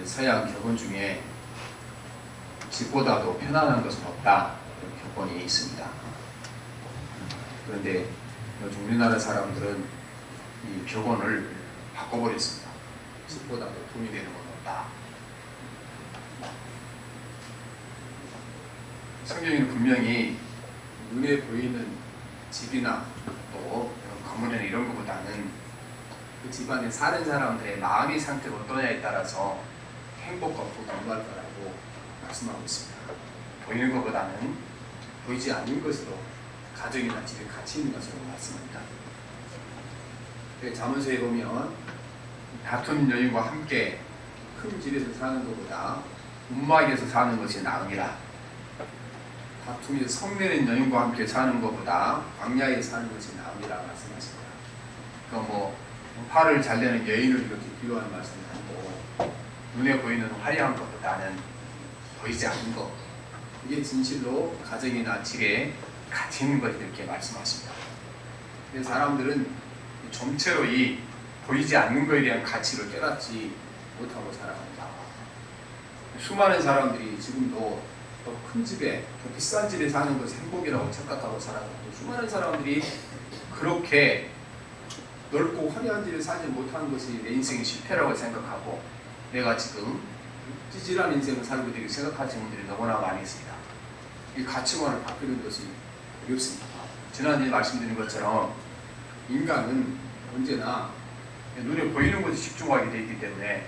서양 격언 중에 집보다도 편안한 것은 없다 이런 격언이 있습니다. 그런데 요즘 우리나라 사람들은 이 격언을 바꿔버렸습니다. 집보다도 돈이 되는 건 없다. 성경에는 분명히 눈에 보이는 집이나 또 건물이나 이런 것보다는 그 집안에 사는 사람들의 마음의 상태가 어떠냐에 따라서 행복과 복이 임할 거라고 말씀하고 있습니다. 보이는 것보다는 보이지 않는 것으로 가정이나 집에 같이 있는 것으로 말씀합니다. 잠언서에 보면 다투는 여인과 함께 큰 집에서 사는 것보다 움막에서 사는 것이 나으니라. 다툼이 성내는 여인과 함께 사는 것보다 광야에 사는 것이 나으니라 말씀하십니다. 화를 잘 내는 여인을 이렇게 비유하는 말씀을 하고, 눈에 보이는 화려한 것보다는 보이지 않는 것, 이게 진실로 가정이나 집에 같이 있는 것을 이렇게 말씀하십니다. 그래서 사람들은 전체로 이 보이지 않는 것에 대한 가치를 깨닫지 못하고 살아갑니다. 수많은 사람들이 지금도 더 큰 집에, 더 비싼 집에 사는 것이 행복이라고 착각하고 살아가고, 수많은 사람들이 그렇게 넓고 화려한 집에 살지 못하는 것이 내 인생의 실패라고 생각하고, 내가 지금 찌질한 인생을 살고 있다고 생각하시는 분들이 너무나 많이 있습니다. 이 가치관을 바꾸는 것이 어렵습니다. 지난주에 말씀드린 것처럼 인간은 언제나 눈에 보이는 것에 집중하게 되어 있기 때문에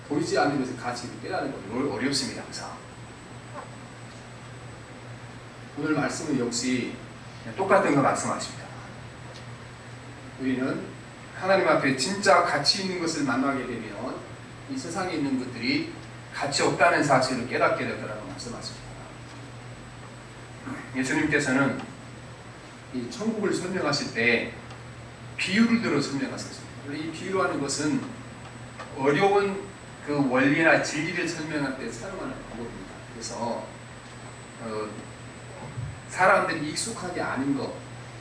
보이지 않는 것의 가치를 깨닫는 것이 어렵습니다. 항상. 오늘 말씀은 역시 똑같은 거 말씀하십니다. 우리는 하나님 앞에 진짜 가치 있는 것을 만나게 되면 이 세상에 있는 것들이 가치 없다는 사실을 깨닫게 될 거라고 말씀하십니다. 예수님께서는 이 천국을 설명하실 때 비유를 들어 설명하셨습니다. 이 비유하는 것은 어려운 그 원리나 진리를 설명할 때 사용하는 방법입니다. 그래서 사람들이 익숙하지 않은 것,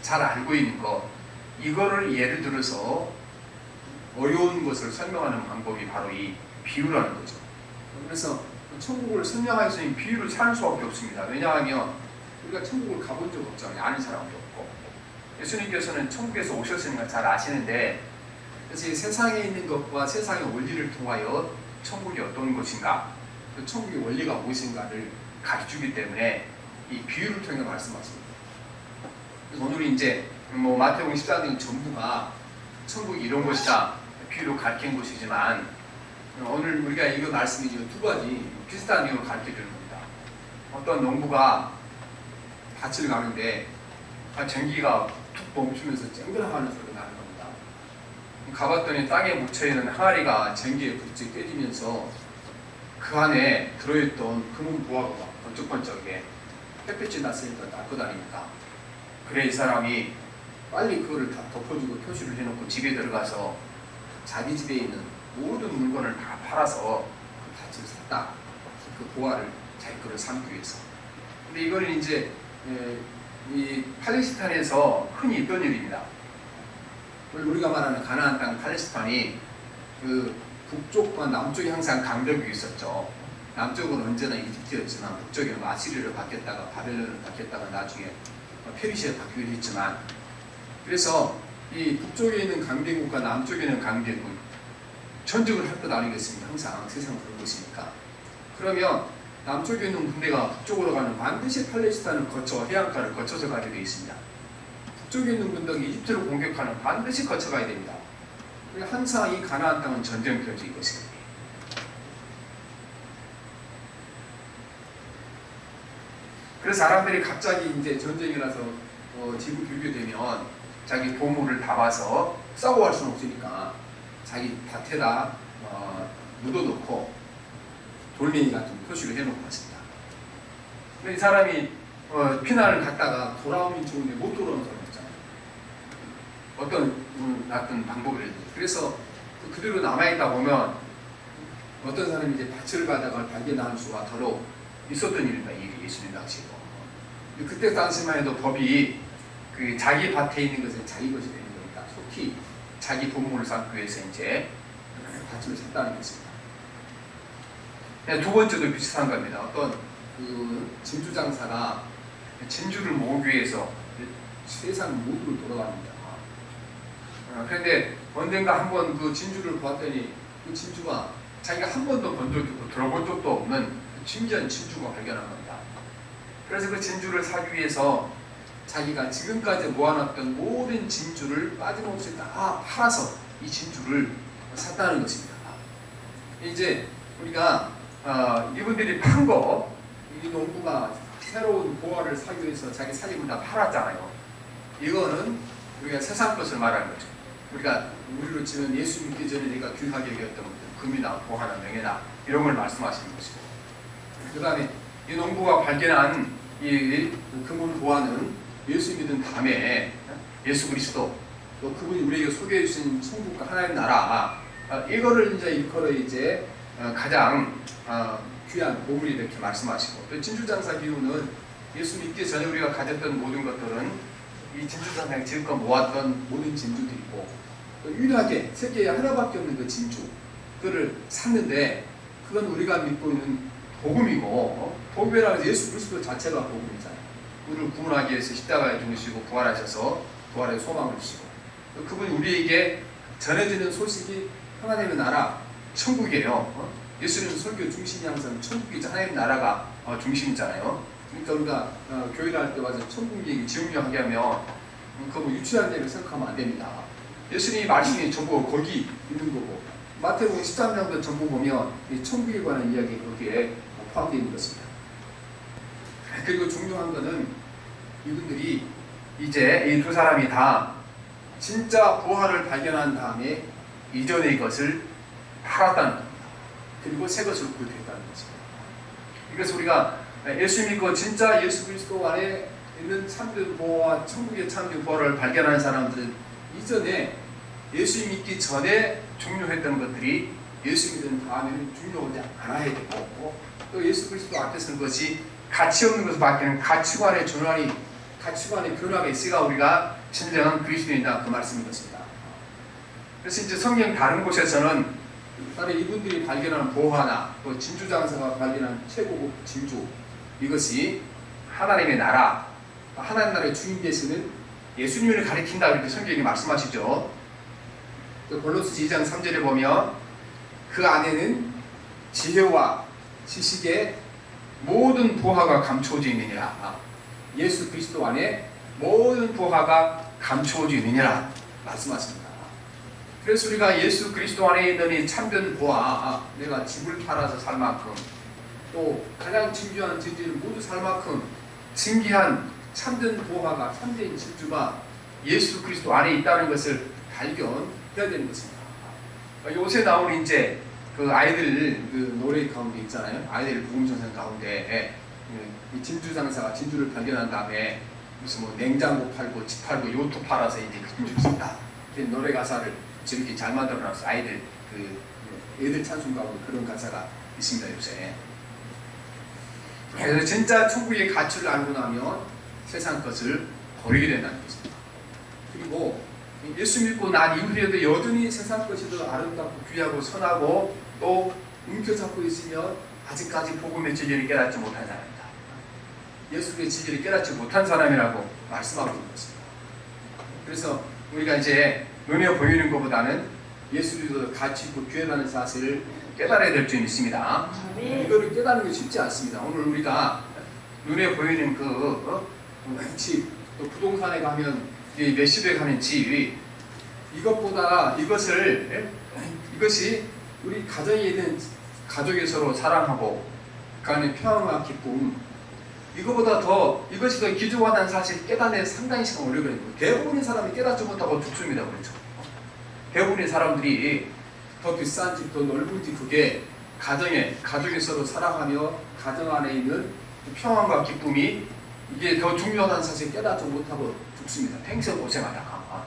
잘 알고 있는 것, 이거를 예를 들어서 어려운 것을 설명하는 방법이 바로 이 비유라는 거죠. 그래서 천국을 설명할 수 있는 비유를 찾을 수밖에 없습니다. 왜냐하면 우리가 천국을 가본 적 없잖아요. 아는 사람도 없고. 예수님께서는 천국에서 오셨으니까 잘 아시는데, 그래서 이 세상에 있는 것과 세상의 원리를 통하여 천국이 어떤 것인가, 그 천국의 원리가 무엇인가를 가르치기 때문에 이 비유를 통해 말씀하십니다. 그래서 오늘 이제 마태복음 14장 전부가 천국이 이런 것이다 비유로 가르친 것이지만, 오늘 우리가 이거 말씀이 두 가지 비슷한 내용을 가르쳐 주는 겁니다. 어떤 농부가 밭을 가는데 전기가 툭 멈추면서 쨍그랑하는 소리가 나는 겁니다. 가봤더니 땅에 묻혀있는 항아리가 전기에 부딪혀 깨지면서 그 안에 들어있던 금은 보화가 막 번쩍번쩍하게 햇빛이 났으니까 닦고 다니니까, 그래 이 사람이 빨리 그거를 다 덮어주고 표시를 해놓고 집에 들어가서 자기 집에 있는 모든 물건을 다 팔아서 그 밭을 샀다. 그 보화를 자기 거를 삼기 위해서. 근데 이거는 이제 이 팔레스타인에서 흔히 있던 일입니다. 우리가 말하는 가나안 땅 팔레스타인이 그 북쪽과 남쪽이 항상 강벽이 있었죠. 남쪽은 언제나 이집트였지만 북쪽에는 아시리를 바뀌었다가 바벨론을 바뀌었다가 나중에 페르시아에 바뀌기도 했지만, 그래서 이 북쪽에 있는 강대국과 남쪽에 있는 강대국 전쟁을 할 것 아니겠습니까? 항상 세상 그런 것이니까. 그러면 남쪽에 있는 군대가 북쪽으로 가면 반드시 팔레스타인을 거쳐 해안가를 거쳐서 가게 되어 있습니다. 북쪽에 있는 군대가 이집트를 공격하는 반드시 거쳐가야 됩니다. 항상 이 가나안 땅은 전쟁 표지인 것입니다. 그래서 사람들이 갑자기 이제 전쟁이라서 지구 비교되면 자기 보물을 담아서 싸고 갈 수는 없으니까 자기 밭에다 묻어놓고 돌멩이 같은 표시를 해놓고 왔습니다. 근데 이 사람이 피난을 갔다가 돌아오면 좋은데 못 돌아오는 사람 있잖아요. 어떤 방법을 해야 돼요. 그래서 그대로 남아있다 보면 어떤 사람이 이제 밭을 가다가 발견할 수가 더러 있었던 일입니다. 이 예수님 당시에. 그때 당시만 해도 법이 그 자기 밭에 있는 것은 자기 것이 되는 거니까 속히 자기 본물을 삼기 위해서 이제 밭을 샀다는 것입니다. 두 번째도 비슷한 겁니다. 어떤 그 진주 장사가 진주를 모으기 위해서 세상 모두를 돌아갑니다. 그런데 언젠가 한번 그 진주를 보았더니 그 진주가 자기가 한 번도 본 적도 없고 들어본 적도 없는 신기한 진주가 발견한 겁니다. 그래서 그 진주를 사기 위해서 자기가 지금까지 모아놨던 모든 진주를 빠짐없이 다 팔아서 이 진주를 샀다는 것입니다. 이제 우리가 이분들이 판 거, 이 농부가 새로운 보화를 사기 위해서 자기 사집을 다 팔았잖아요. 이거는 우리가 세상 것을 말하는 거죠. 우리가 우리로 치면 예수 믿기 전에 내가 귀하게 여겼던 것들, 금이나 보화나 명예나 이런 걸 말씀하시는 것이고, 그 다음에 이 농부가 발견한 이 금은 보화는 예수 믿은 다음에 예수 그리스도, 또 그분이 우리에게 소개해 주신 천국과 하나님 나라, 이거를 이제 가장 귀한 보물이 이렇게 말씀하시고, 또 진주장사 기후는 예수 믿기 전에 우리가 가졌던 모든 것들은 이 진주장사가 지금껏 모았던 모든 진주들이고, 또 유일하게 세계에 하나밖에 없는 그 진주, 그를 샀는데 그건 우리가 믿고 있는 복음이고, 복음이라고 해서 예수 그리스도 자체가 복음이잖아요. 우리를 구원하기 위해서 십자가에 죽으시고 부활하셔서 부활의 소망을 주시고, 그분이 우리에게 전해지는 소식이 하나님의 나라, 천국이에요. 예수님은 설교 중심이 항상 천국이죠. 하나님 나라가 중심이잖아요. 그러니까 우리가 교회를 할 때 와서 천국 얘기, 지옥 얘기 하게 하면 그거 뭐 유치한 얘기를 생각하면 안 됩니다. 예수님이 말씀이 전부 거기 있는 거고, 마태복음 13장도 전부 보면 이 천국에 관한 이야기 거기에 포함되어 있는 것입니다. 그리고 중요한 거는 이분들이 이제 이 두 사람이 다 진짜 부활을 발견한 다음에 이전의 것을 팔았다는 겁니다. 그리고 새 것을 구입했다는 것입니다. 그래서 우리가 예수 믿고 진짜 예수 그리스도 안에 있는 참된 보호와 천국의 참된 부활을 발견한 사람들은 이전에 예수 믿기 전에 중요했던 것들이 예수 믿는 다음에는 중요하지 않아야 되고, 또 예수 그리스도 앞에 선 것이 가치 없는 것을 바뀌는 가치관의 변화가 있어야 우리가 진정한 그리스도인이다, 그 말씀인 것입니다. 그래서 이제 성경 다른 곳에서는 다른 이분들이 발견한 보화나 또 진주장사가 발견한 최고급 진주, 이것이 하나님의 나라, 하나님 나라의 주인 되시는 예수님을 가리킨다, 이렇게 성경이 말씀하시죠. 골로새 2장 3절에 보면 그 안에는 지혜와 지식의 모든 보화가 감추어져 있느니라. 예수 그리스도 안에 모든 보화가 감추어져 있느니라 말씀하십니다. 그래서 우리가 예수 그리스도 안에 있는 이 참된 보화, 내가 집을 팔아서 살 만큼, 또 가장 진귀한 진주를 모두 살 만큼 진귀한 참된 보화가, 참된 진주가 예수 그리스도 안에 있다는 것을 발견해야 되는 것입니다. 요새 나오는 이제 그 아이들 그 노래 가운데 있잖아요. 아이들 복음전선 가운데 이 진주 장사가 진주를 발견한 다음에 무슨 뭐 냉장고 팔고 집 팔고 요트 팔아서 이제 진주를 쓴다, 노래 가사를 저렇게 잘 만들어놨어. 아이들 그 애들 찬송 가운데 그런 가사가 있습니다, 요새. 그래서 진짜 천국의 가치를 알고 나면 세상 것을 버리게 된다는 것입니다. 그리고 예수 믿고 난 이후에도 여전히 세상 것이 더 아름답고 귀하고 선하고 또 움켜잡고 있으면 아직까지 복음의 진리를 깨닫지 못한 사람이다. 예수의 진리를 깨닫지 못한 사람이라고 말씀하고 있는 것입니다. 그래서 우리가 이제 눈에 보이는 것보다는 예수를 가치 있고 귀하다는 사실을 깨달아야 될 점이 있습니다. 이거를 깨닫는 게 쉽지 않습니다. 오늘 우리가 눈에 보이는 그 집, 또 부동산에 가면 몇십에 가는 집, 이것보다 이것이 우리 가정에 있는 가족이 서로 사랑하고 그 안에 평화와 기쁨, 이거보다 더 이것이 더 귀중하다는 사실 깨닫는 상당히 시간 오래 걸립니다. 대부분의 사람이 깨닫지 못하고 죽습니다. 그렇죠? 대부분의 사람들이 더 비싼 집, 더 넓은 집, 그게 가족이 서로 사랑하며 가정 안에 있는 평안과 기쁨이 이게 더 중요하다는 사실 깨닫지 못하고 죽습니다. 평생 고생하다가.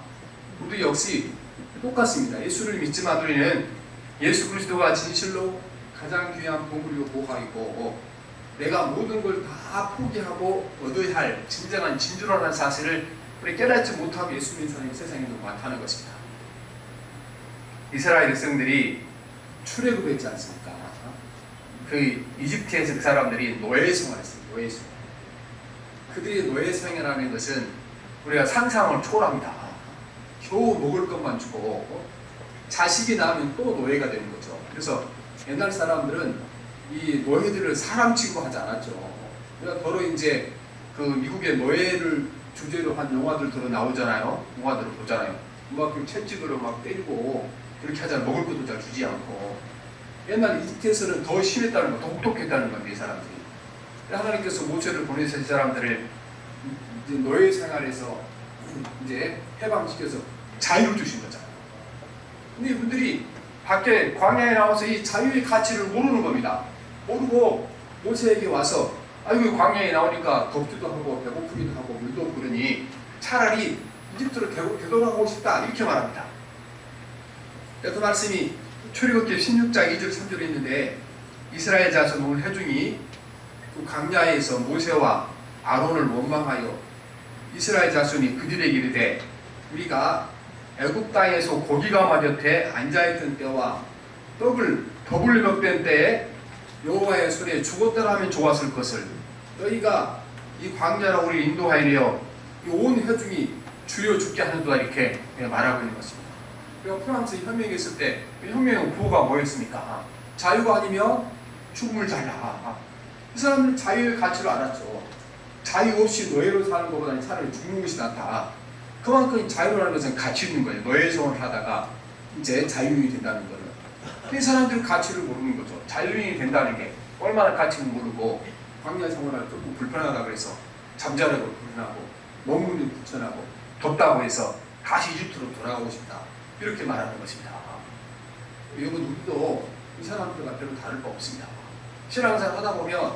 우리 역시 똑같습니다. 예수를 믿지만 우리는 예수 그리스도가 진실로 가장 귀한 보물이고 보화이고, 내가 모든 걸 다 포기하고 얻어야 할 진정한 진주라는 사실을 우리 깨닫지 못하고 예수 믿는 사람이 세상에 너무 많다는 것입니다. 이스라엘 백성들이 출애굽했지 않습니까? 그 이집트에서 그 사람들이 노예 생활했어요. 노예 생활. 그들이 노예 생활하는 것은 우리가 상상을 초월합니다. 겨우 먹을 것만 주고 자식이 낳으면 또 노예가 되는 거죠. 그래서 옛날 사람들은 이 노예들을 사람 취급하지 않았죠. 그러니까 더러 이제 그 미국의 노예를 주제로 한 영화들 나오잖아요. 영화들을 보잖아요. 막 그 채찍으로 막 때리고 그렇게 하잖아요. 먹을 것도 잘 주지 않고. 옛날 이집트에서는 더 심했다는 거, 더 혹독했다는 겁니다. 이 사람들이. 하나님께서 모세를 보내서 이 사람들을 이제 노예 생활에서 이제 해방시켜서 자유를 주신 거잖아요. 근데 이분들이 밖에 광야에 나와서 이 자유의 가치를 모르는 겁니다. 모르고 모세에게 와서 아이고 광야에 나오니까 덥기도 하고 배고프기도 하고 물도 없고 그러니 차라리 이집트로 되돌아가고 싶다 이렇게 말합니다. 그 말씀이 출애굽기 16장 2절 3절에 있는데 이스라엘 자손 온 회중이 그 광야에서 모세와 아론을 원망하여 이스라엘 자손이 그들에게 이르되 우리가 애굽 땅에서 고기가 마젓해 앉아있던 때와 떡을 더블 먹던 때에 여호와의 손에 죽었더라 하면 좋았을 것을 너희가 이 광야로 우리 인도하이려 이 온 회중이 주여 죽게 하는도다 이렇게 말하고 있는 것입니다. 그리고 프랑스 혁명이 있을 때 혁명의 구호가 뭐였습니까? 자유가 아니면 죽음을 잘라. 이 사람들은 자유의 가치를 알았죠. 자유 없이 노예로 사는 것보다는 차라리 죽는 것이 낫다. 그만큼 자유라는 것은 가치 있는 거예요. 노예 생활을 하다가 이제 자유인이 된다는 거는. 이 사람들은 가치를 모르는 거죠. 자유인이 된다는 게 얼마나 가치를 모르고 광야 생활을 조금 불편하다 그래서 잠자려고 불편하고 먹는 게 불편하고 덥다고 해서 다시 이집트로 돌아가고 싶다. 이렇게 말하는 것입니다. 여러분 우리도 이 사람들과 별로 다를 바 없습니다. 신앙생활 하다 보면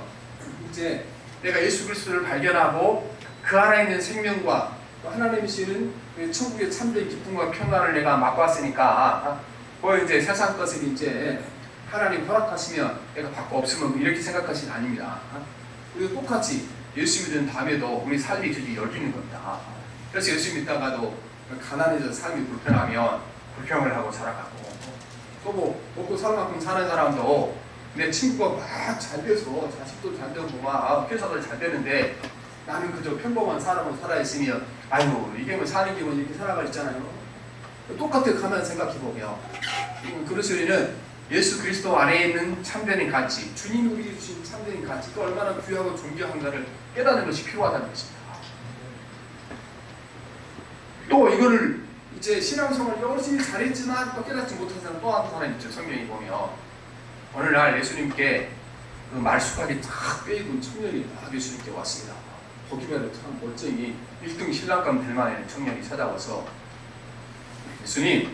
이제 내가 예수 그리스도를 발견하고 그 안에 있는 생명과 하나님이시는 천국의 참된 기쁨과 평안을 내가 맛봤으니까 뭐 이제 세상 것을 이제 하나님 허락하시면 내가 받고 없으면 이렇게 생각하시는 아닙니다. 우리도 똑같이 예수 믿은 다음에도 우리 삶이 드디어 열리는 겁니다. 그래서 예수 믿다가도 가난해져서 삶이 불편하면 불평을 하고 살아가고 또 뭐 먹고 살 만큼 사는 사람도 내 친구가 막 잘 돼서 자식도 잘 되고 막 회사도 잘 되는데 나는 그저 평범한 사람으로 살아있으면 아이고 이게 뭐 사는 게 뭐 이렇게 살아가 있잖아요. 똑같아 가만 생각해보면 그래서 우리는 예수 그리스도 안에 있는 참되는 가치, 주님이 우리에게 주신 참되는 가치가 얼마나 귀하고 존귀한가를 깨닫는 것이 필요하다는 것입니다. 또 이거를 이제 신앙생활 열심히 잘했지만 또 깨닫지 못한 사람 또 한 사람 있죠. 성경에 보면 어느 날 예수님께 그 말쑥하게 탁 빼입은 청년이 딱 예수님께 왔습니다. 보기만 해도 참 멀쩡히 1등 신랑감 될 만한 청년이 찾아와서 예수님,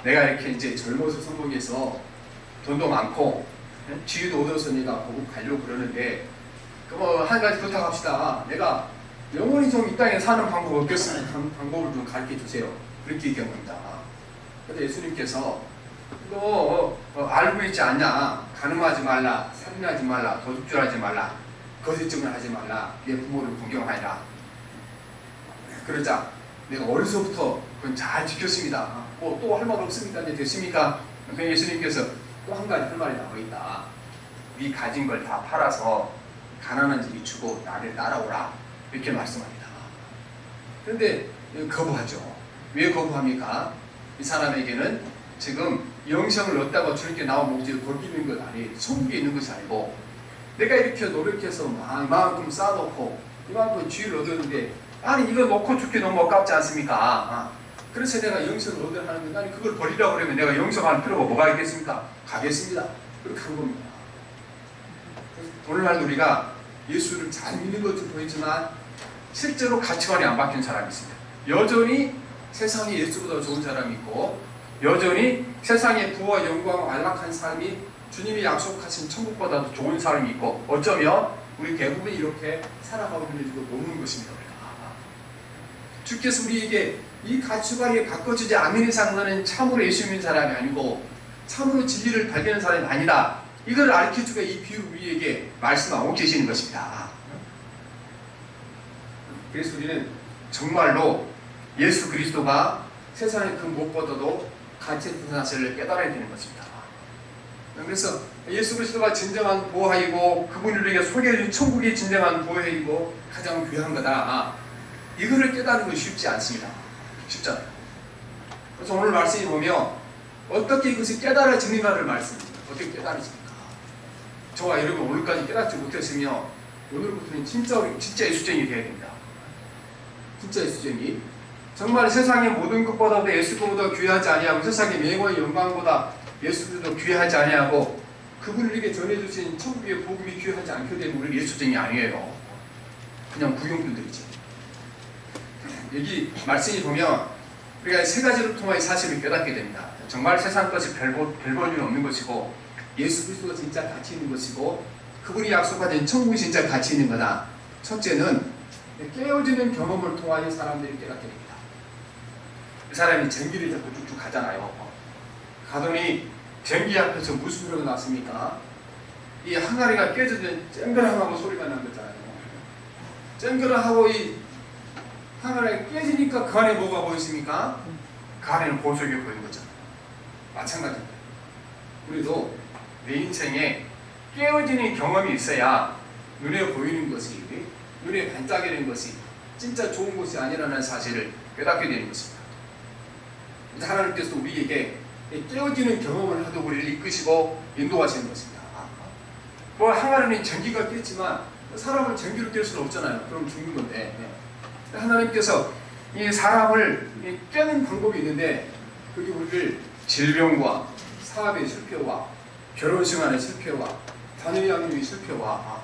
내가 이렇게 이제 젊어서 성공해서 돈도 많고 지위도 얻어서 내가 보고 가려고 그러는데 그 한 가지 부탁합시다. 내가 영원히 좀 이 땅에 사는 방법 없겠습니까? 방법을 좀 가르쳐 주세요. 그렇게 얘기한 겁니다. 그런데 예수님께서 너 알고 있지 않냐? 간음하지 말라, 살인하지 말라, 도둑질하지 말라, 거짓증을 하지 말라, 내 부모를 공경하라. 그러자 내가 어려서부터 그건 잘 지켰습니다. 뭐 또 할 말 없습니까? 이제 됐습니까? 그러니까 예수님께서 또 한 가지 할 말이 나와 있다. 네 가진 걸 다 팔아서 가난한 집이 주고 나를 따라오라. 이렇게 말씀합니다. 그런데 거부하죠. 왜 거부합니까? 이 사람에게는 지금 영생을 얻다가 주님께 나온 목적이 거기 있는 것 아니에요. 천국에 있는 것이 아니고 내가 이렇게 노력해서 이만큼 쌓아놓고 이만큼 지위를 얻었는데 아니 이거 놓고 죽기 너무 아깝지 않습니까? 그래서 내가 영생을 얻으려 하는데 아니 그걸 버리라고 그러면 내가 영생할 필요가 뭐가 있겠습니까? 가겠습니다. 그렇게 한 겁니다. 오늘날 우리가 예수를 잘 믿는 것처럼 보이지만 실제로 가치관이 안 바뀐 사람이 있습니다. 여전히 세상에 예수보다 좋은 사람이 있고 여전히 세상의 부와 영광과 안락한 삶이 주님이 약속하신 천국보다도 좋은 사람이 있고 어쩌면 우리 대부분이 이렇게 살아가고 있는지도 모르는 것입니다. 주께서 우리에게 이 가치관이 바꿔주지 않는 이상 너는 참으로 예수 믿는 사람이 아니고 참으로 진리를 발견하는 사람이 아니다. 이걸 알려주가 이 비유를 우리에게 말씀하고 계시는 것입니다. 그래서 우리는 정말로 예수 그리스도가 세상의 그 무엇보다도 가치 있는 사실을 깨달아야 되는 것입니다. 그래서 예수 그리스도가 진정한 보화이고 그분이 우리에게 소개해준 천국이 진정한 보화이고 가장 귀한 거다. 이거를 깨닫는 것이 쉽지 않습니다. 쉽지 않아요. 그래서 오늘 말씀이 보면 어떻게 이것이 깨달아지는가를 말씀입니다. 어떻게 깨달아집니까? 저와 여러분 오늘까지 깨닫지 못했으면 오늘부터는 진짜 예수쟁이 되어야 됩니다. 진짜 예수쟁이. 정말 세상의 모든 것보다도 예수보다 귀하지 아니하고 세상의 명예와 영광보다 예수보다 귀하지 아니하고 그분을 우리에게 전해주신 천국의 복음이 귀하지 않게 되면 우리 예수쟁이 아니에요. 그냥 구경꾼들이지. 여기 말씀이 보면 우리가 세 가지를 통하여 사실을 깨닫게 됩니다. 정말 세상 것이 별 볼일 없는 것이고 예수 그리스도가 진짜 가치 있는 것이고 그분이 약속하신 천국이 진짜 가치 있는 거다. 첫째는 깨어지는 경험을 통하여 사람들이 깨닫게 됩니다. 그 사람이 전기를 잡고 쭉쭉 가잖아요. 가더니 전기 앞에서 무슨 소리가 났습니까? 이 항아리가 깨져서 쨍그랑하고 소리가 난 거잖아요. 쨍그랑하고 이 항아리가 깨지니까 그 안에 뭐가 보였습니까? 그 안에는 보석이 보이는 거죠. 마찬가지입니다. 우리도 내 인생에 깨어지는 경험이 있어야 눈에 보이는 것이, 눈에 반짝이는 것이 진짜 좋은 것이 아니라는 사실을 깨닫게 되는 것입니다. 하나님께서 우리에게 깨어지는 경험을 하도록 우리를 이끄시고 인도하시는 것입니다. 뭐 항아리는 전기가 깼지만 사람을 전기로 깰 수는 없잖아요. 그럼 죽는 건데 하나님께서 이 사람을 깨는 방법이 있는데 그게 우리를 질병과 사업의 실패와 결혼생활의 실패와 자녀 양육의 실패와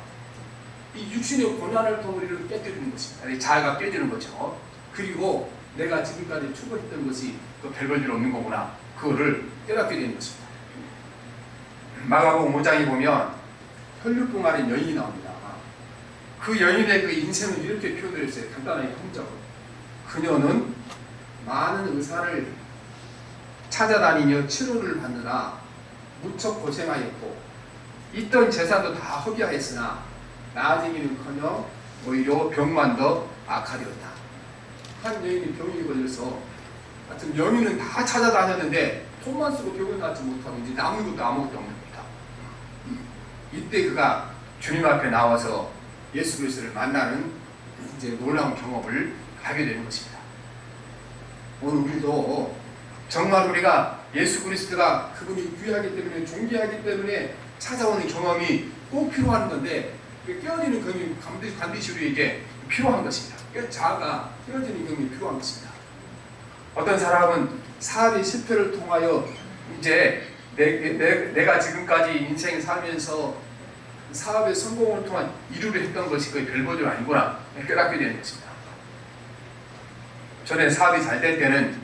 이 육신의 고난을 통해 우리를 깨뜨리는 것입니다. 자아가 깨지는 거죠. 그리고 내가 지금까지 추구했던 것이 별 볼일 없는 거구나. 그거를 깨닫게 되는 것입니다. 마가복음 5장에 보면 혈육병 앓은 여인이 나옵니다. 그 여인의 그 인생을 이렇게 표현을 했어요. 간단하게 통적으로. 그녀는 많은 의사를 찾아다니며 치료를 받느라 무척 고생하였고 있던 재산도 다 허비하였으나 나아지기는커녕 오히려 병만 더 악화되었다. 한 여인이 병이 걸려서 하여튼 여인은 다 찾아다녔는데 돈만 쓰고 병을 낫지 못하고 이제 남은 것도 아무것도 없는 겁니다. 이때 그가 주님 앞에 나와서 예수 그리스도를 만나는 이제 놀라운 경험을 하게 되는 것입니다. 오늘 우리도 정말 우리가 예수 그리스도가 그분이 귀하기 때문에 존귀하기 때문에 찾아오는 경험이 꼭 필요한 건데 깨어지는 경험이 반드시 우리에게 필요한 것입니다. 자아가 깨어지는 경험이 필요한 것입니다. 어떤 사람은 사업의 실패를 통하여 이제 내가 지금까지 인생 살면서 사업의 성공을 통한 이루려 했던 것이 거의 별 볼일 아니구나 깨닫게 되는 것입니다. 전에 사업이 잘 될 때는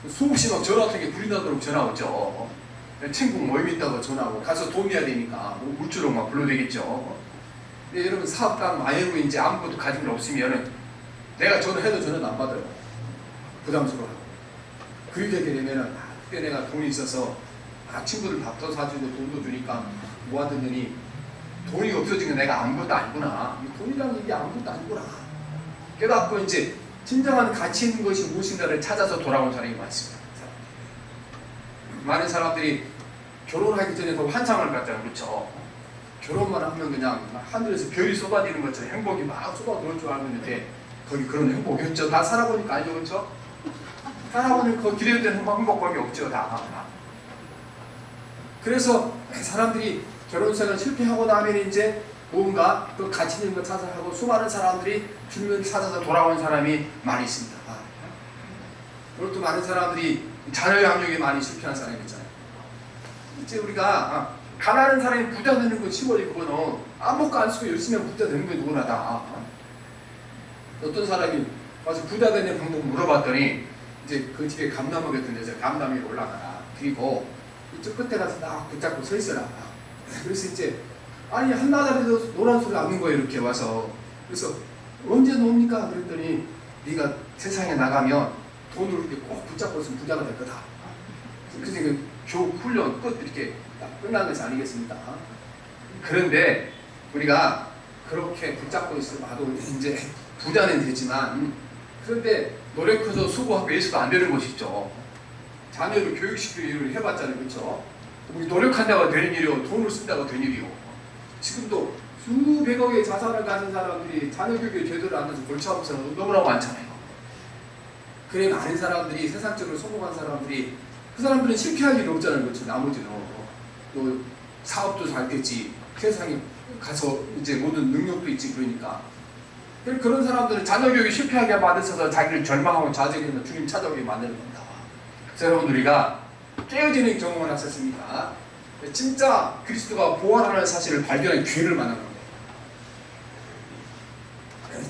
수없이 막 전화 통에 불이 나도록 전화 오죠. 친구 모임 있다고 전화하고 가서 도움해야 되니까 물주로 막 불러대겠죠. 근데 여러분 사업 딱 망하고 이제 아무것도 가진 게 없으면은 내가 전화해도 전화는 안 받아요. 부담스러워요. 그렇게 되게 되면은 그때 내가 돈이 있어서 친구들 밥도 사주고 돈도 주니까 모아두더니 돈이 없어지면 내가 아무것도 아니구나. 돈이라는 게 아무것도 아니구나. 깨닫고 이제 진정한 가치 있는 것이 무엇인가를 찾아서 돌아온 사람이 많습니다. 많은 사람들이 결혼하기 전에 더 환상을 갖잖아요. 그렇죠? 결혼만 하면 그냥 하늘에서 별이 쏟아지는 것처럼 행복이 막 쏟아들어올 줄 알았는데 거기 그런 행복이었죠. 다 살아보니까 알죠. 그렇죠? 살아보니까 그 기대된 행복감이 없죠. 다. 그래서 사람들이 결혼생활 실패하고 나면 이제 뭔가 또 가치 있는 걸 찾아하고 수많은 사람들이 주님을 찾아서 돌아온 사람이 많이 있습니다. 그리고 또 많은 사람들이 자녀 양육에 많이 실패한 사람이 있잖아요. 이제 우리가 가난한 사람이 부자 되는 건 쉬워요. 그거는 아무것도 안 쓰고 열심히 하면 부자 되는 게 누구나 다. 어떤 사람이 와서 부자 되는 방법 물어봤더니 이제 그 집에 감나무 같은 데서 감나무 위로 올라가라. 그리고 이쪽 끝에 가서 딱 붙잡고 서 있어라. 그래서 이제 아니 한나절에도 노란 소리 나는 거예요. 이렇게 와서. 그래서 언제 놉니까? 그랬더니 네가 세상에 나가면 돈을 이렇게 꼭 붙잡고 있으면 부자가 될 거다. 그래서 그 교육 훈련 끝 이렇게 딱 끝난 것이 아니겠습니까? 그런데 우리가 그렇게 붙잡고 있어봐도 이제 부자는 되지만 그런데 노력해서 수고하고 해서도 안 되는 것이 있죠. 자녀를 교육시키기를 해봤잖아요. 그렇죠? 우리 노력한다고 되는 일이요, 돈을 쓴다고 되는 일이요. 지금도 수백억의 자산을 가진 사람들이 자녀 교육에 제대로 안 돼서 골치 아픈 사람도 너무나 많잖아요. 그래 많은 사람들이 세상적으로 성공한 사람들이 그 사람들은 실패할 일이 없잖아요. 그렇죠. 나머지는 또 사업도 잘 됐지, 세상에 가서 이제 모든 능력도 있지. 그러니까 그런 사람들은 자녀 교육이 실패하게 만들어서 자기를 절망하고 좌절해서 주님 찾아오게 만드는 겁니다. 그래서 여러분, 우리가 깨어지는 경험을 하셨습니까? 진짜 그리스도가 부활하는 사실을 발견한 기회를 만난 겁니다.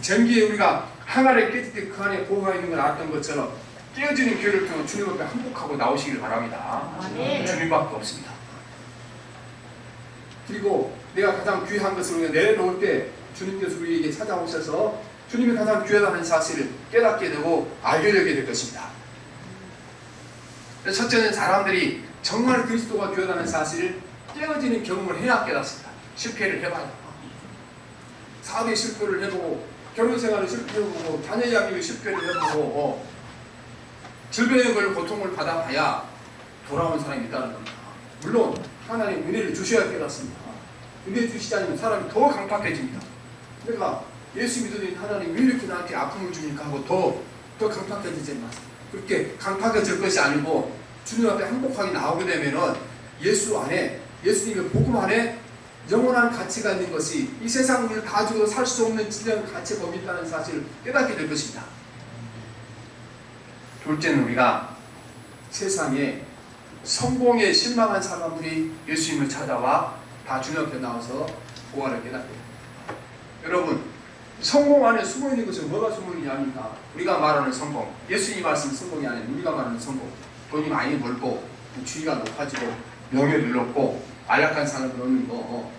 전기에 우리가 항아리에 깨질 때 그 안에 보호가 있는 걸 알았던 것처럼 깨어지는 기회를 통해 주님 앞에 항복하고 나오시길 바랍니다. 주님밖에 없습니다. 그리고 내가 가장 귀한 것을 우리가 내려놓을 때 주님께서 우리에게 찾아오셔서 주님이 가장 귀하다는 사실을 깨닫게 되고 알게 되게 될 것입니다. 첫째는 사람들이 정말 그리스도가 귀하다는 사실을 깨어지는 경험을 해야 깨닫습니다. 실패를 해봐야. 사업에 실패를 해보고, 결혼생활에 실패해보고, 자녀 이야기에 실패를 해보고, 질병에 걸려 고통을 받아봐야 돌아온 사람이 있다는 겁니다. 물론 하나님 은혜를 주셔야 깨닫습니다. 은혜 주시지 않으면 사람이 더 강팍해집니다. 내가 예수 믿으니 하나님 왜 이렇게 나한테 아픔을 줍니까 하고 더 강팍해지지 마세요. 그렇게 강팍해질 것이 아니고 주님 앞에 항복하게 나오게 되면은 예수 안에, 예수님의 복음 안에 영원한 가치가 있는 것이, 이 세상을 다 주고 살 수 없는 진정한 가치가 거기 있다는 사실을 깨닫게 될 것입니다. 둘째는 우리가 세상에 성공에 실망한 사람들이 예수님을 찾아와 다 주님 앞에 나와서 보화를 깨닫게 됩니다. 여러분, 성공 안에 숨어있는 것은 뭐가 숨어있느냐 합니까? 우리가 말하는 성공, 예수님이 말씀은 성공이 아니라 우리가 말하는 성공, 돈이 많이 벌고 주위가 높아지고 명예를 얻고 안락한 삶을 얻는 거,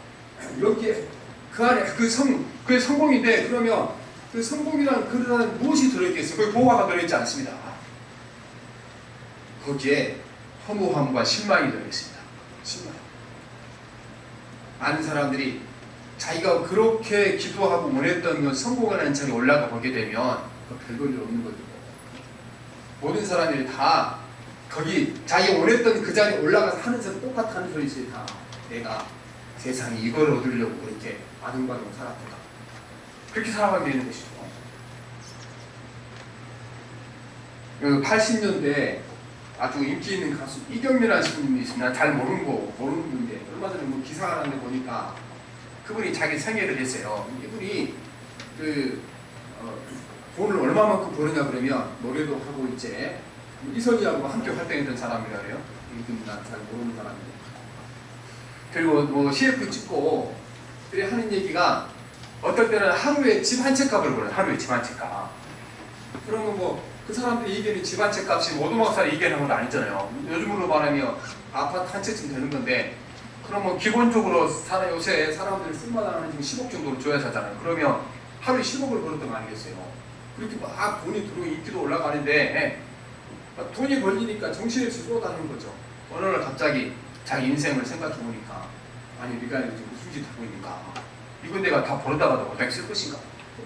여기에 그 안에 그게 성공인데, 그러면 그 성공이라는 그 안에 무엇이 들어있겠어요? 거기 보화가 들어있지 않습니다. 거기에 허무함과 실망이 들어있습니다. 실망. 많은 사람들이 자기가 그렇게 기도하고 원했던 건 성공하는 자리에 올라가 보게 되면 별볼 일 없는 거죠. 모든 사람들이 다 거기 자기가 원했던 그 자리에 올라가서 하는 사람 똑같은 소리 있어요. 다 내가 세상에 이걸 얻으려고 그렇게 아둥바둥 살았구나, 그렇게 살아가게 되는 것이죠. 80년대 아주 인기 있는 가수 이경민이라는 분이 있습니다. 잘 모르는 분인데 얼마 전에 뭐 기사가 났는데 보니까 그분이 자기 생애를 했어요. 이분이 돈을 얼마만큼 버느냐 그러면 노래도 하고 이제 이선희하고 함께 활동했던 사람이라 그래요. 이분 난 잘 모르는 사람인데. 그리고 뭐 CF 찍고 그래 하는 얘기가 어떨 때는 하루에 집 한 채 값을 벌어요. 하루에 집 한 채 값. 그러면 뭐 그 사람들이 얘기하는 집 한 채 값이 오두막살이 얘기하는 건 아니잖아요. 요즘으로 말하면 아파트 한 채쯤 되는 건데, 그러면 기본적으로 요새 사람들이 쓸만한 지금 10억 정도로 줘야 사잖아요. 그러면 하루에 10억을 벌었던 거 아니겠어요? 그렇게 막 돈이 들어오고 인기도 올라가는데 돈이 벌리니까 정신없이 쏟아다니는 거죠. 어느 날 갑자기 자기 인생을 생각해 보니까, 아니 네가 지금 무슨 짓 하고 있는가? 이건 내가 다 벌어다가도 어떻게 쓸 것인가?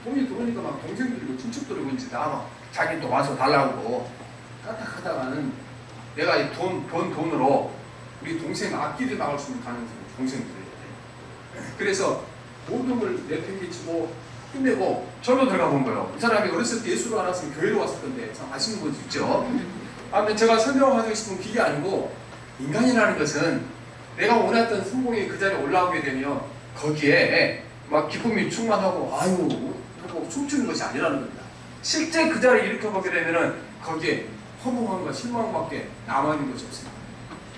돈이 들어오니까 막 동생들이고 친척들이고 이제 다 막 자기 또 와서 달라고 까딱하다가는 내가 이 돈으로 우리 동생 앞길을 막을 수 있는 가능성이 동생들이에요. 그래서 모든 걸 내팽개치고 끝내고 절로 들어가 본 거예요. 이 사람이 어렸을 때 예수를 알았으면 교회로 왔을 건데, 참 아시는 분도 있죠. 아무튼 제가 설명하고 싶은 그게 아니고, 인간이라는 것은 내가 원했던 성공이 그 자리에 올라오게 되면 거기에 막 기쁨이 충만하고 아유 하고 춤추는 것이 아니라는 겁니다. 실제 그 자리에 일으켜보게 되면은 거기에 허무함과 실망밖에 남아있는 것이 없습니다.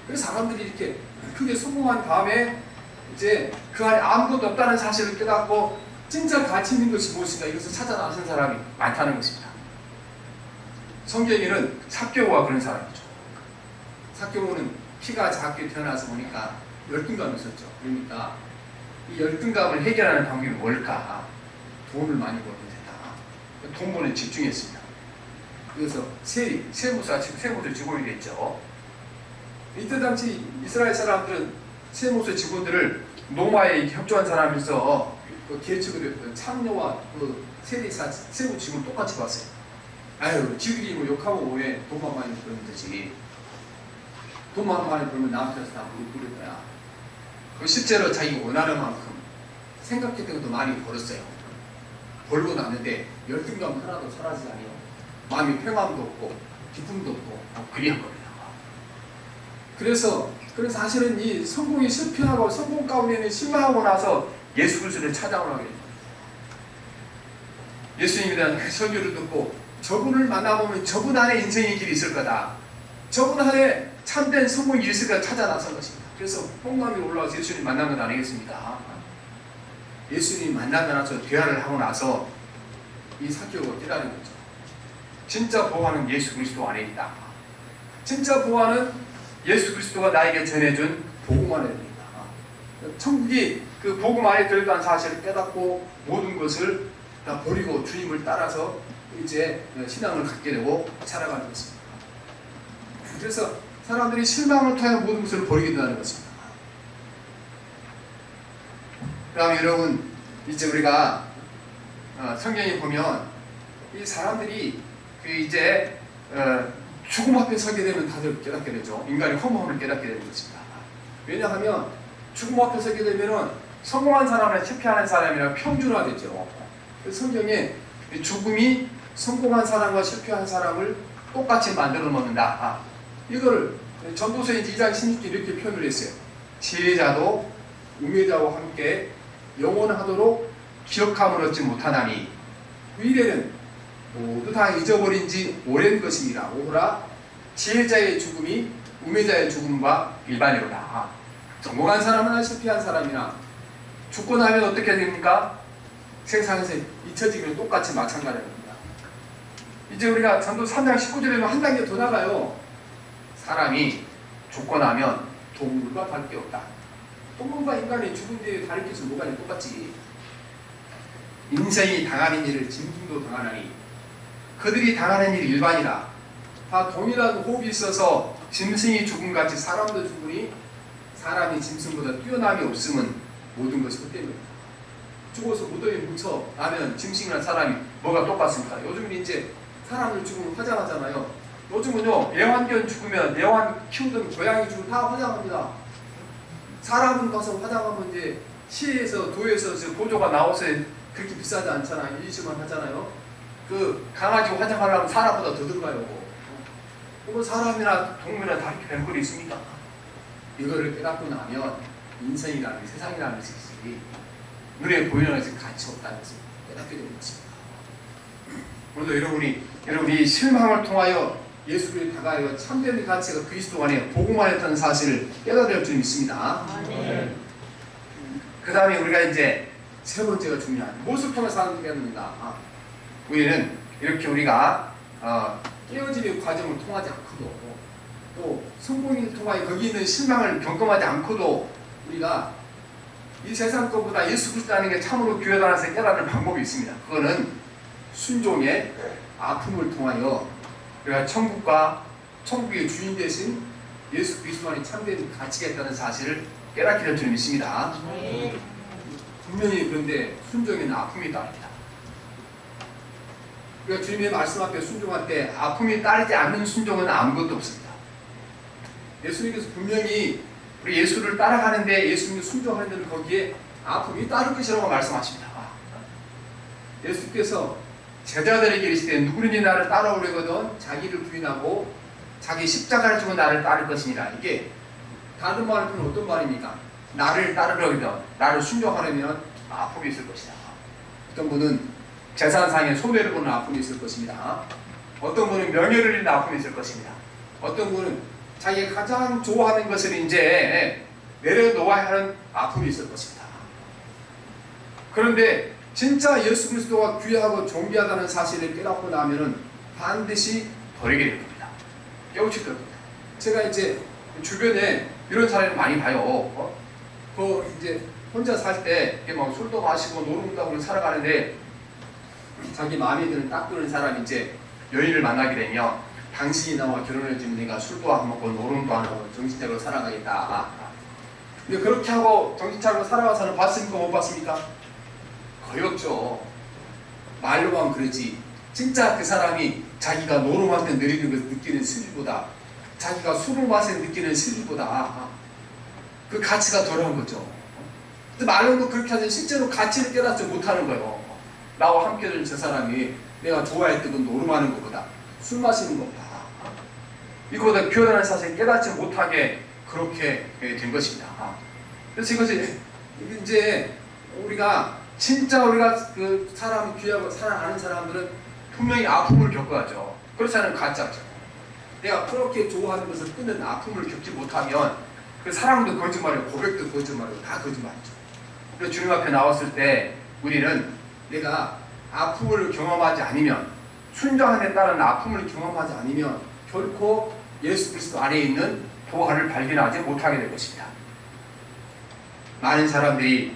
그래서 사람들이 이렇게 크게 성공한 다음에 이제 그 안에 아무것도 없다는 사실을 깨닫고 진짜 가치 있는 것이 무엇인가 이것을 찾아 나선 사람이 많다는 것입니다. 성경에는 삭개오가 그런 사람이죠. 삭개오는 키가 작게 태어나서 보니까 열등감이 있었죠. 그러니까 이 열등감을 해결하는 방법이 뭘까? 돈을 많이 벌면 된다. 돈 버는 집중했습니다. 그래서 세무서 직원이 됐죠. 이때 당시 이스라엘 사람들은 세무서 직원들을 노마에 협조한 사람에서 그 계측을 했던 창녀와 그 세리사 세무 직원 똑같이 봤어요. 아유, 지들이 뭐 욕하고 왜 돈만 많이 버는 거지. 돈만 많이 벌면 나한테서 다 부릴 거야. 그 실제로 자기가 원하는 만큼 생각했던 것도 많이 벌었어요. 벌고 났는데 열등감 하나도 사라지지 않아요. 마음이 평안도 없고 기쁨도 없고 그리한 겁니다. 그래서 사실은 이 성공이 실패하고 성공 가운데는 실망하고 나서 예수 그리스도를 찾아오라고 합니다. 예수님에 대한 그 설교를 듣고 저분을 만나보면 저분 안에 인생의 길이 있을 거다. 저분 안에 참된 성공이 있을 거다 찾아 나선 것입니다. 그래서 뽕나무에 올라와서 예수님 만난 건 아니겠습니까? 예수님 만나고 나서 대화를 하고 나서 이 사개오가 깨달은 거죠. 진짜 보화는 예수 그리스도 안에 있다. 진짜 보화는 예수 그리스도가 나에게 전해준 복음 안에 있다. 천국이 그 복음 안에 들어있다는 사실을 깨닫고 모든 것을 다 버리고 주님을 따라서 이제 신앙을 갖게 되고 살아가는 것입니다. 그래서 사람들이 실망을 통해 모든 것을 버리게 된다는 것입니다. 그 다음에 여러분, 이제 우리가 성경에 보면 이 사람들이 그 이제 죽음 앞에 서게 되면 다들 깨닫게 되죠. 인간의 허무함을 깨닫게 되는 것입니다. 왜냐하면 죽음 앞에 서게 되면 성공한 사람이나 실패하는 사람이랑 평준화되죠. 성경에 죽음이 성공한 사람과 실패한 사람을 똑같이 만들어 놓는다. 이걸 전도서 2장 16절 이렇게 표현을 했어요. 지혜자도 우매자와 함께 영원하도록 기억함을 얻지 못하나니 위례는 모두 다 잊어버린 지 오랜 것이니라. 오호라 지혜자의 죽음이 우매자의 죽음과 일반이로다. 성공한 사람이나 실패한 사람이나 죽고 나면 어떻게 됩니까? 세상에서 잊혀지면 똑같이 마찬가지입니다. 이제 우리가 전도 3장 19절에는 한 단계 더 나가요. 사람이 죽고 나면 동물과 다를 게 없다. 동물과 인간이 죽은 뒤에 다를 게 뭐가 똑같지. 인생이 당하는 일을 짐승도 당하나니 그들이 당하는 일이 일반이라. 다 동일한 호흡이 있어서 짐승이 죽음같이 사람도 죽으니 사람이 짐승보다 뛰어남이 없으면 모든 것이 헛되입니다. 죽어서 무덤에 묻혀 나면 짐승이나 사람이 뭐가 똑같습니까? 요즘은 이제 사람들 죽으면 화장하잖아요. 요즘은요, 애완견 죽으면 애완 키우던 고양이 죽으면 다 화장합니다. 사람은 가서 화장하면 이제 시에서 도에서 보조가 나와서 그렇게 비싸지 않잖아요. 20만 하잖아요. 그 강아지 화장하려면 사람보다 더 들어가요. 그럼 사람이나 동물이나 다 이렇게 뱀꼴이 있습니까? 이거를 깨닫고 나면 인생이라는 세상이라는 것이 눈에 보이는 것이 가치 없다는 것을 깨닫게 되는 것입니다. 오늘도 여러분이 실망을 통하여 예수를 다가가여 참된 가치가 그리스도 안에 복음 안에 있다는 사실을 깨달을 줄 믿습니다. 그 다음에 우리가 이제 세 번째가 중요한 무엇을 통해서 하는 깨닫는다. 우리는 이렇게 우리가 깨어지는 과정을 통하지 않고도 또 성공을 통하여 거기 있는 실망을 경험하지 않고도 우리가 이 세상 것보다 예수 그리스도라는 게 참으로 귀하다는 것을 깨닫는 방법이 있습니다. 그거는 순종의 아픔을 통하여 우리가 천국의 주인 되신 예수 그리스도만이 참된 가치가 있다는 사실을 깨닫게 될 줄 믿습니다. 분명히 그런데 순종에는 아픔이 따릅니다. 우리가 주님의 말씀 앞에 순종할 때 아픔이 따르지 않는 순종은 아무것도 없습니다. 예수님께서 분명히 우리 예수를 따라가는데 예수님을 순종하는 데는 거기에 아픔이 따를 것이라고 말씀하십니다. 예수께서 제자들에게 이르시되 누구든지 나를 따라오려거든 자기를 부인하고 자기 십자가를 지고 나를 따를 것이니라. 이게 다른 말은 어떤 말입니까? 나를 따르려거든 나를 순종하려면 아픔이 있을 것이다. 어떤 분은 재산상의 손해를 보는 아픔이 있을 것입니다. 어떤 분은 명예를 잃는 아픔이 있을 것입니다. 어떤 분은 자기가 가장 좋아하는 것을 이제 내려놓아야 하는 아픔이 있을 것입니다. 그런데 진짜 예수 그리스도가 귀하고 존귀하다는 사실을 깨닫고 나면은 반드시 버리게 될 겁니다. 깨우칠 겁니다. 제가 이제 주변에 이런 사람을 많이 봐요. 그 이제 혼자 살 때 막 술도 마시고 노름다고 살아가는데 자기 마음에 드는 딱 드는 사람이 이제 여인을 만나게 되면 당신이 나와 결혼해주면 내가 술도 안 먹고 노름도 안 하고 정신차리고 살아가겠다. 근데 그렇게 하고 정신차리고 살아가서는 봤습니까? 못 봤습니까? 거의 없죠. 말로만 그러지 진짜 그 사람이 자기가 노름한테 느끼는 스릴보다 자기가 술을 마셔 느끼는 실리보다 그 가치가 덜한 거죠. 말로도 그렇게 하지 실제로 가치를 깨닫지 못하는 거예요. 나와 함께 된 저 사람이 내가 좋아했던 건 노름하는 것보다 술 마시는 것보다 이거보다 교단한 사실을 깨닫지 못하게 그렇게 된 것입니다. 그래서 이것이 이제 우리가 진짜 우리가 그 사람 귀하고 사랑하는 사람들은 분명히 아픔을 겪어야죠. 그렇지 않으면 가짜죠. 내가 그렇게 좋아하는 것을 끊는 아픔을 겪지 못하면 그 사랑도 거짓말이고 고백도 거짓말이고 다 거짓말이죠. 그래서 주님 앞에 나왔을 때 우리는 내가 아픔을 경험하지 않으면 순종한 데 따른 아픔을 경험하지 않으면 결코 예수 그리스도 안에 있는 부활을 발견하지 못하게 될 것입니다. 많은 사람들이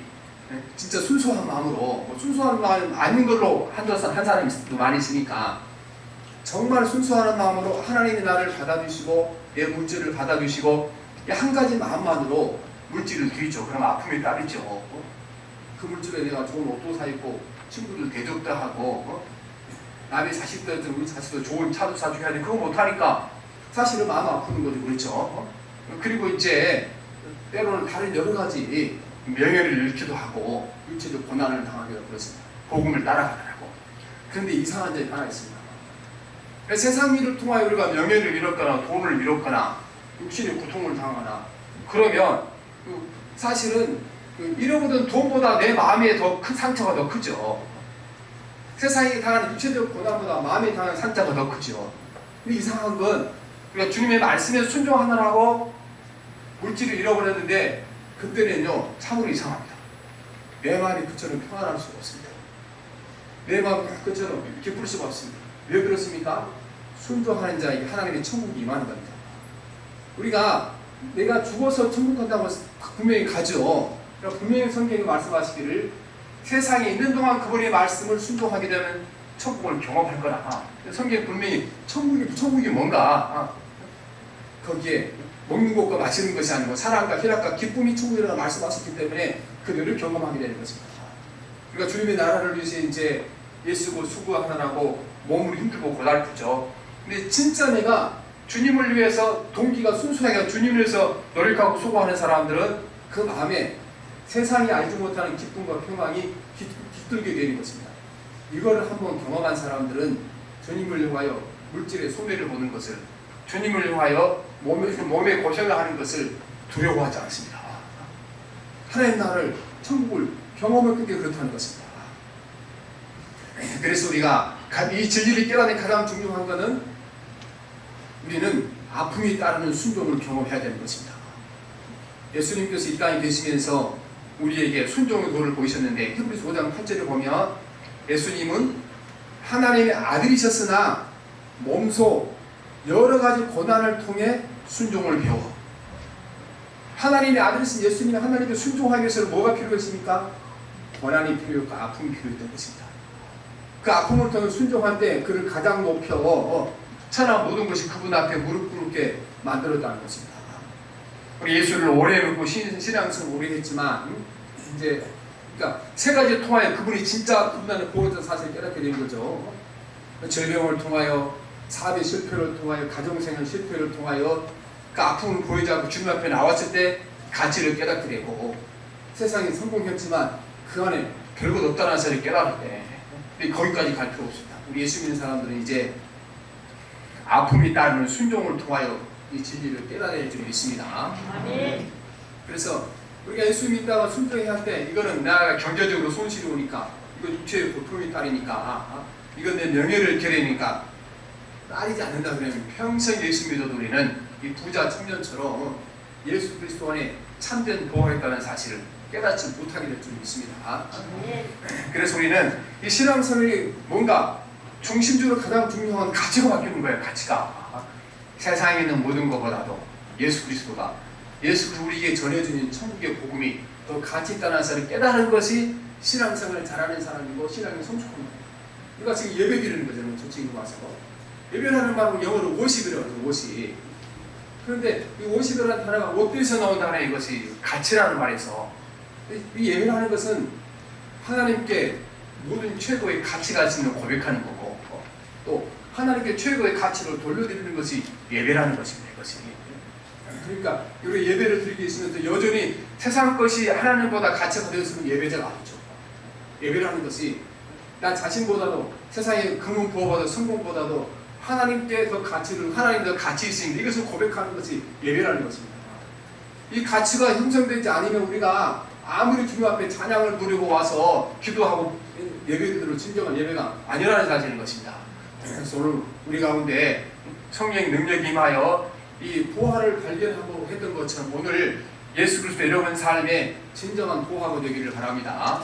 진짜 순수한 마음으로 순수한 마음 아닌 걸로 한 사람이 많이 있으니까 정말 순수한 마음으로 하나님이 나를 받아주시고 내 물질을 받아주시고 한 가지 마음만으로 물질을 드리죠. 그럼 아픔이 따르죠. 그 물질에 내가 좋은 옷도 사입고 친구들 대접도 하고 남의 자식들한테 우리 자식도 좋은 차도 사주게 하는데 그거 못하니까 사실은 마음 아프는 거죠. 그렇죠? 그리고 이제 때로는 다른 여러 가지 명예를 잃기도 하고 육체적 고난을 당하기도 그렇습니다. 복음을 따라가더라고. 그런데 이상한 점이 하나 있습니다. 세상 일을 통하여 우리가 명예를 잃었거나 돈을 잃었거나 육신의 고통을 당하거나 그러면 사실은 잃어버린 돈보다 내 마음에 더 큰 상처가 더 크죠. 세상에 당하는 육체적 고난보다 마음에 당하는 상처가 더 크죠. 근데 이상한 건 우리가 주님의 말씀에 순종하느라고 물질을 잃어버렸는데 그때는요 참으로 이상합니다. 내 마음이 그처럼 평안할 수가 없습니다. 내 마음이 그처럼 기쁠 수가 없습니다. 왜 그렇습니까? 순종하는 자에게 하나님의 천국이 임하는 겁니다. 우리가 내가 죽어서 천국 간다고 분명히 가죠. 그러니까 분명히 성경이 말씀하시기를 세상에 있는 동안 그분의 말씀을 순종하게 되면 천국을 경험할 거라. 성경이 분명히 천국이 뭔가 거기에 먹는 것과 마시는 것이 아니고 사랑과 희락과 기쁨이 천국이라고 말씀하셨기 때문에 그들을 경험하게 되는 것입니다. 그러니까 주님의 나라를 위해서 이제 예수고 수고하느라고 몸을 힘들고 고달프죠. 근데 진짜 내가 주님을 위해서 동기가 순수하게 주님을 위해서 노력하고 수고하는 사람들은 그 마음에 세상이 알지 못하는 기쁨과 평강이 깃들게 되는 것입니다. 이거를 한번 경험한 사람들은 주님을 위하여 물질의 손해를 보는 것을 주님을 위하여 몸에 고생을 하는 것을 두려워하지 않습니다. 하나님 나라를 천국을 경험했던 게 그렇다는 것입니다. 그래서 우리가 이 진리를 깨닫는 가장 중요한 것은 우리는 아픔이 따르는 순종을 경험해야 되는 것입니다. 예수님께서 이 땅에 계시면서 우리에게 순종의 도를 보이셨는데 히브리서 5장 8절에 보면 예수님은 하나님의 아들이셨으나 몸소 여러 가지 고난을 통해 순종을 배워. 하나님의 아들이신 예수님이 하나님께 순종하기 위해서 뭐가 필요했습니까? 고난이 필요했고 아픔이 필요했던 것입니다. 그 아픔을 통해 순종할 때 그를 가장 높여 천하 모든 것이 그분 앞에 무릎 꿇게 만들었다는 것입니다. 우리 예수를 오래 믿고 신앙생활 오래 했지만 이제 그러니까 세 가지 통하여 그분이 진짜 그분의 보호자 사실을 깨닫게 된 거죠. 질병을 통하여 사업의 실패를 통하여 가정생활 실패를 통하여 그 아픔을 보이지 않고 주님 앞에 나왔을 때 가치를 깨닫게 되고 세상에 성공했지만 그 안에 별것 없다는 사실을 깨달을 때 거기까지 갈 필요 없습니다. 우리 예수 믿는 사람들은 이제 아픔이 따르는 순종을 통하여 이 진리를 깨달아야 줄 믿습니다. 아멘. 그래서 우리가 예수 믿다가 순종해야 할 때 이거는 내가 경제적으로 손실이 오니까 이거 육체의 고통이 따르니까 이건 내 명예를 겨래니까 따르지 않는다 그러면 평생 예수 믿어도 우리는 이 부자 청년처럼 예수 그리스도 안에 참된 보호했다는 사실을 깨닫지 못하게 될 줄 믿습니다. 그래서 우리는 이 신앙생활이 뭔가 중심적으로 가장 중요한 가치가 바뀌는 거예요. 가치가 세상에 있는 모든 것보다도 예수 그리스도가 우리에게 전해주는 천국의 복음이 더 가치 있다는 사실을 깨달은 것이 신앙생활을 잘하는 사람이고 신앙이 성숙한 거예요. 우리가 지금 예배 드리는 거잖아요. 저 친구 와서 예배라는 말은 영어로 워십이라고 하죠. 워십. 그런데 이 워십이라는 단어가 어디서 나온다는 이것이 가치라는 말에서 이 예배라는 것은 하나님께 모든 최고의 가치가 있는 고백하는 거고 또 하나님께 최고의 가치를 돌려드리는 것이 예배라는 것입니다. 것이. 그러니까 우리 예배를 드리고 있으면서 여전히 세상 것이 하나님보다 가치가 더 있으면 예배자가 아니죠. 예배라는 것이 나 자신보다도 세상의 금은 부호보다 성공보다도 하나님께 더 가치를 하나님 더 가치 있으니 이것을 고백하는 것이 예배라는 것입니다. 이 가치가 형성되지 않으면 우리가 아무리 주님 앞에 찬양을 부르고 와서 기도하고 예배들로 진정한 예배가 아니라는 사실인 것입니다. 그래서 오늘 우리 가운데 성령의 능력이 임하여 이 보화를 발견하고 했던 것처럼 오늘 예수 그리스도 여러분 삶에 진정한 보화가 되기를 바랍니다.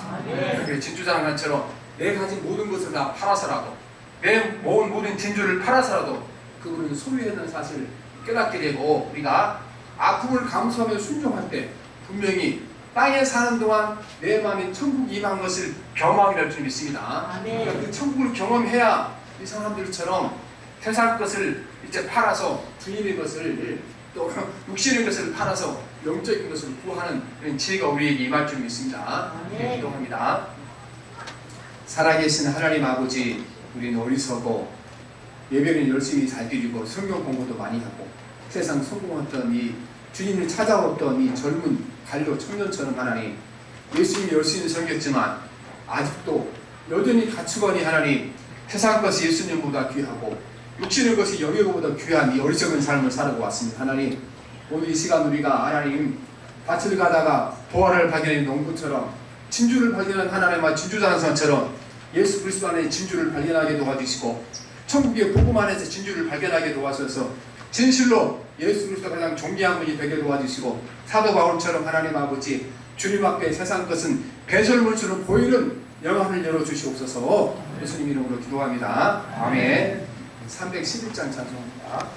진주장관처럼 내 가진 모든 것을 다 팔아서라도 내 모은 모든 진주를 팔아서라도 그분은 소유했다는 사실을 깨닫게 되고 우리가 아픔을 감수하며 순종할 때 분명히 땅에 사는 동안 내 마음에 천국이 임한 것을 경험하게 될 줄 믿습니다. 그러니까 그 천국을 경험해야 이 사람들처럼 세상 것을 이제 팔아서 주인의 것을 또 육신의 것을 팔아서 영적인 것을 구하는 그런 지혜가 우리에게 임할 줄 믿습니다. 기도합니다. 살아계신 하나님 아버지, 우리는 어리석고 예배는 열심히 잘 드리고 성경 공부도 많이 하고 세상 성공했던 이 주님을 찾아왔던 이 젊은 갈로 청년처럼 하나님 예수님이 열심히 섬겼지만 아직도 여전히 가치관이 하나님 세상 것이 예수님보다 귀하고 육신의 것이 영예보다 귀한 이 어리석은 삶을 살아고 왔습니다. 하나님 오늘 이 시간 우리가 하나님 밭을 가다가 보화를 발견한 농부처럼 진주를 발견한 하나님과 진주장성처럼 예수 그리스도 안에 진주를 발견하게 도와주시고 천국의 복음 안에서 진주를 발견하게 도와주셔서 진실로 예수 그리스도 가장 존귀한 분이 되게 도와주시고 사도 바울처럼 하나님 아버지 주님 앞에 세상 것은 배설물처럼 보이는 영안을 열어주시옵소서 예수님 이름으로 기도합니다. 아멘. 311장 찬송합니다.